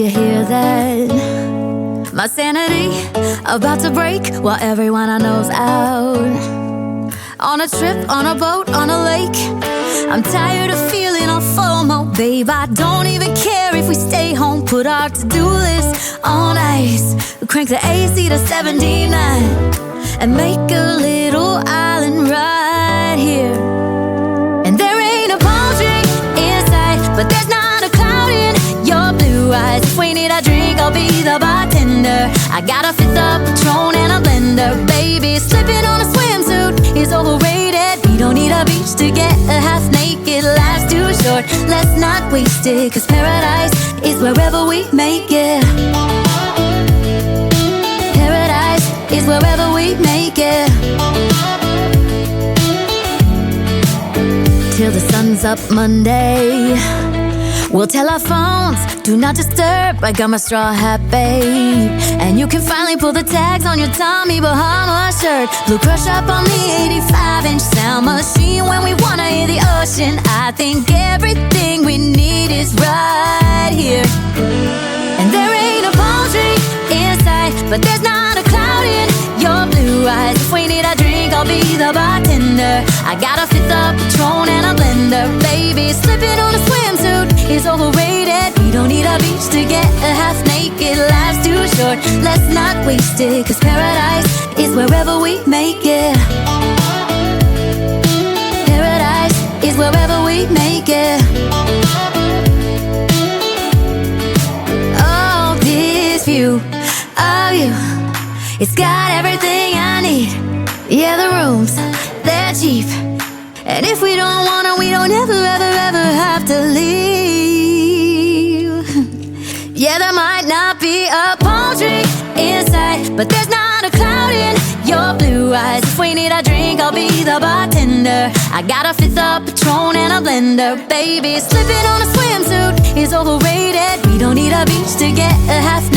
you hear that? My sanity about to break while everyone I know's out. On a trip, on a boat, on a lake. I'm tired of feeling all FOMO, babe. I don't even care if we stay home. Put our to-do list on ice. Crank the AC to 79 and make a little island right here. And there ain't a palm tree in sight, but there's not a cloud in your blue eyes. If we need a drink, I'll be the bartender. I got a fifth of Patron and a blender, baby. Slipping on a swimsuit is overrated. We don't need a beach to get a half naked. Life's too short, let's not waste it, 'cause paradise is wherever we make it. Paradise is wherever we make it. Till the sun's up Monday, we'll tell our phones, do not disturb. I got my straw hat, babe. And you can finally pull the tags on your Tommy Bahama shirt. Blue crush up on the 85-inch sound machine when we wanna hear the ocean. I think everything we need is right here. And there ain't a palm tree in sight, but there's not a cloud in your blue eyes. If we need a drink, I'll be the bartender. I got a fifth of Patron and a blender, baby. Slipping on a swimsuit is overrated. We don't need a beach to get a half naked. Life's too short, let's not waste it, 'cause paradise is wherever we make it. Paradise is wherever we make it. Oh, this view of you, it's got everything I need. Yeah, the rooms, they're cheap. And if we don't wanna, we don't ever, ever, ever have to leave. Yeah, there might not be a palm tree in sight, but there's not a cloud in your blue eyes. If we need a drink, I'll be the bartender. I got a fifth of Patron and a blender, baby. Slipping on a swimsuit is overrated. We don't need a beach to get a half naked.